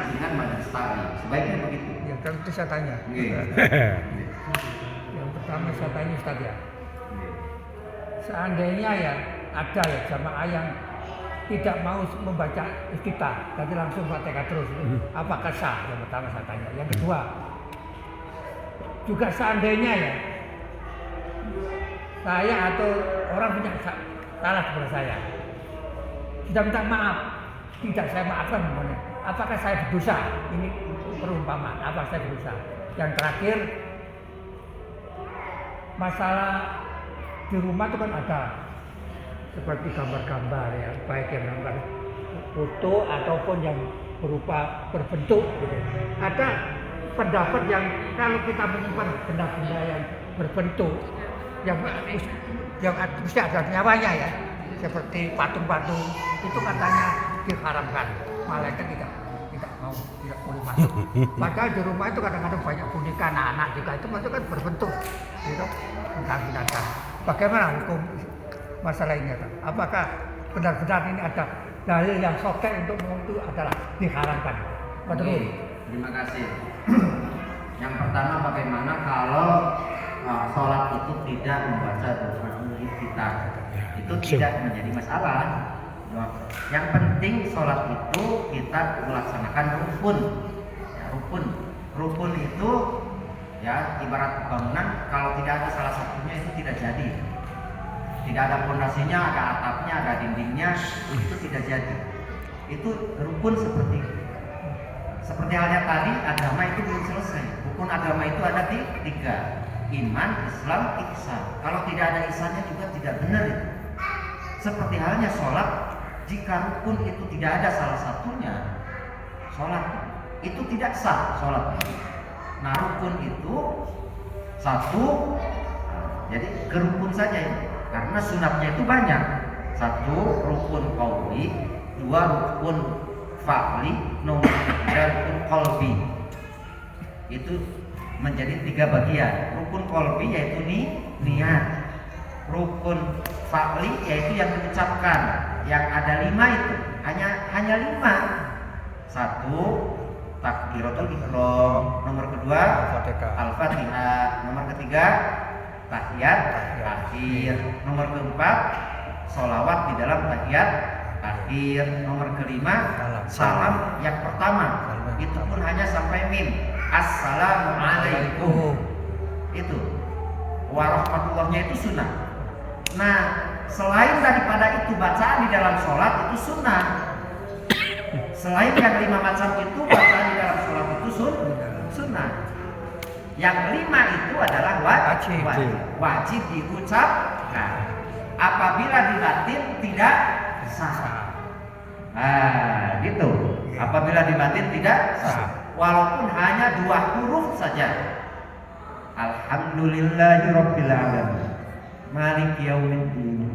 dengan badan lestari. Sebaiknya begitu. Ya, tentu saya tanya. Yang pertama saya tanya Ustaz ya. Seandainya ya ada ya jamaah yang tidak mau membaca iftitah, tapi langsung Fatihah terus, apakah sah? Yang pertama saya tanya. Yang kedua, juga seandainya ya saya atau orang punya salah kepada saya, sudah minta maaf, tidak saya maafkan, apakah saya berdosa? Ini perumpamaan, apa saya berdosa? Yang terakhir, masalah di rumah itu kan ada seperti gambar-gambar ya, baik yang gambar foto ataupun yang berupa berbentuk gitu. Ada pendapat yang kalau kita menyimpan benda-benda yang berbentuk yang mesti ada nyawanya ya, seperti patung-patung itu katanya diharamkan, malaikat tidak mau, tidak boleh masuk. Padahal di rumah itu kadang-kadang banyak boneka anak-anak juga itu masuk kan berbentuk gitu, binatang. Bagaimana hukum masalah ini? Apakah benar-benar ini ada dalil yang sahih untuk itu adalah diharamkan? Betul. Terima kasih. Yang pertama, bagaimana kalau sholat itu tidak membaca doa iftitah? Itu tidak menjadi masalah. Yang penting sholat itu kita melaksanakan rukun. Ya, rukun itu ya ibarat bangunan, kalau tidak ada salah satunya itu tidak jadi. Tidak ada pondasinya, ada atapnya, ada dindingnya, itu tidak jadi. Itu rukun seperti halnya tadi, agama itu belum selesai. Rukun agama itu ada di 3: iman, Islam, ihsan. Kalau tidak ada ihsannya juga tidak benar itu. Seperti halnya sholat, jika rukun itu tidak ada salah satunya, sholat itu tidak sah sholat. Nah, rukun itu satu, jadi kerukun saja ya. Karena sunatnya itu banyak. 1 rukun qauli, 2 rukun fa'li, nomor 3 rukun qalbi. Itu menjadi 3 bagian. Rukun qalbi yaitu niat. Rukun fa'li yaitu yang mengucapkan. Yang ada 5 itu hanya 5. 1 takbiratul ihram, nomor 2 al-fatihah, nomor 3 tahiyat akhir, nomor 4 sholawat di dalam tahiyat akhir, nomor 5 salam yang pertama, itu pun hanya sampai mim, assalamualaikum. Itu warahmatullahnya itu sunnah. Nah, selain daripada itu bacaan di dalam sholat itu sunnah. Selain yang 5 macam itu bacaan di dalam sholat itu sunnah. Yang 5 itu adalah wajib diucapkan. Apabila dibatin tidak sah. Nah, gitu. Apabila dibatin tidak sah. Walaupun hanya 2 huruf saja. Alhamdulillahirabbil alamin. Maliki yaumiddin.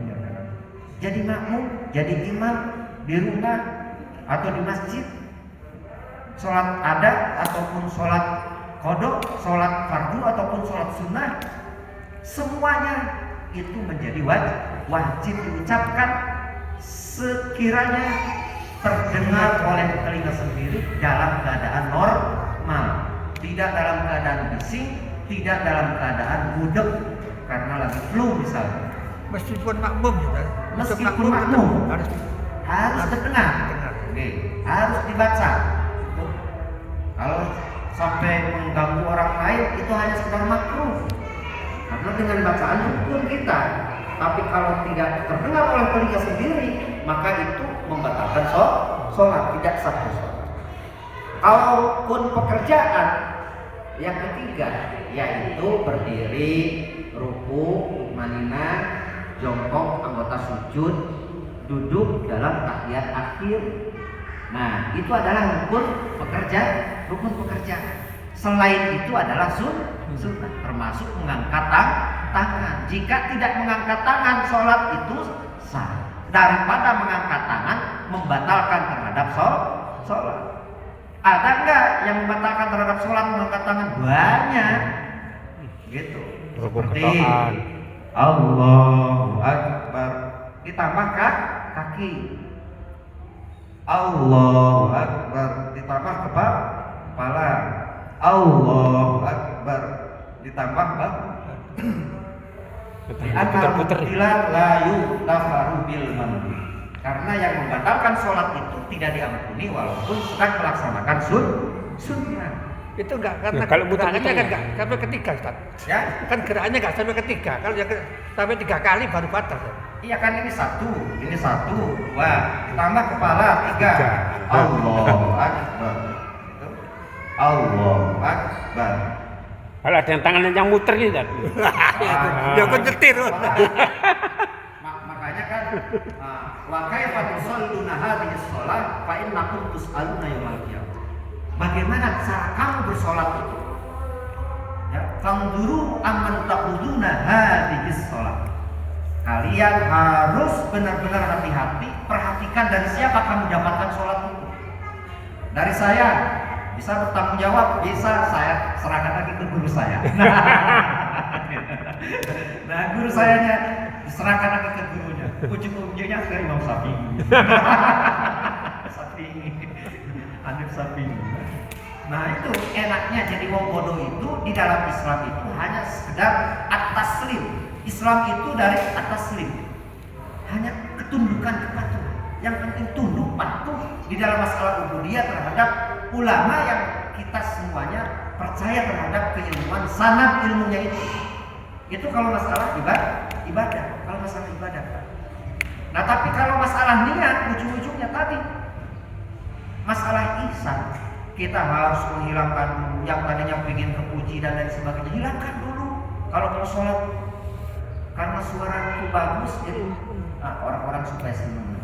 Jadi makmum, jadi imam di rumah atau di masjid, sholat adat ataupun sholat qada, sholat fardu ataupun sholat sunnah, semuanya itu menjadi wajib diucapkan sekiranya terdengar oleh telinga sendiri dalam keadaan normal, tidak dalam keadaan bising, tidak dalam keadaan budek karena lagi flu misalnya. Meskipun makmum ya, meskipun makmum harus terdengar. Harus dibaca. Kalau sampai mengganggu orang lain itu hanya sekedar makruh. Karena dengan bacaan rukun kita. Tapi kalau tidak terdengar oleh telinga sendiri, maka itu membatalkan sholat, tidak sah sholat. Kalau rukun pekerjaan yang ketiga, yaitu berdiri, ruku, manina, jongkok, anggota sujud, duduk dalam tahiyat akhir. Nah, itu adalah rukun pekerjaan. Selain itu adalah sunnah, termasuk mengangkat tangan. Jika tidak mengangkat tangan, sholat itu sah. Daripada mengangkat tangan, membatalkan terhadap sholat. Ada enggak yang membatalkan terhadap sholat mengangkat tangan? Banyak. Gitu. Seperti Allahu Akbar, ditambah kaki. Allahu Akbar, ditambah kepala. Allahu Akbar, ditambah Puter-puter. la yughfaru bil mandub. Karena yang membatalkan sholat itu tidak diampuni walaupun sedang melaksanakan sunnah. Itu enggak karena Nah, kalau gerakannya muter-muter kan enggak sampai ketiga, Ustaz. Ya, Kan gerakannya enggak sampai ketiga. Kalau yang sampai 3 kali baru batal. Ustaz. iya kan ini satu, dua, ditambah kepala tiga. Tiga. Allahu Akbar. Itu. Allahu Akbar. Kalau ada yang tangannya yang muter gitu kan. Ya kok nyetir. Makanya kan wa kaifa tusalluna hadhihi shalah fa innakum tus'aluna yaumil qiyamah. Bagaimana cara kamu bersolat itu? Ya, fanzuru amman taquduna hadhihi shalah. Kalian harus benar-benar hati-hati, perhatikan dari siapa kamu dapatkan sholat itu. Dari saya, bisa bertanggung jawab, bisa saya serahkan lagi ke guru saya. Nah, guru sayanya diserahkan lagi ke gurunya. Ujung-ujungnya ke Imam Syafi'i. Hanif Syafi'i. Nah, itu enaknya jadi wong bodoh itu di dalam Islam itu hanya sekedar at-taslim. Islam itu dari at-taslim. Hanya ketundukan kepatuhan. Yang penting tunduk patuh di dalam masalah ubudiyah terhadap ulama yang kita semuanya percaya terhadap keilmuan sanad ilmunya itu. Itu kalau masalah ibadah, kalau masalah ibadah. Nah, tapi kalau masalah niat ujung-ujungnya tadi masalah ihsan, kita harus menghilangkan dulu yang tadinya pengen kepuji dan lain sebagainya, hilangkan dulu. Kalau mau sholat karena suaraku bagus, jadi orang-orang supaya senang.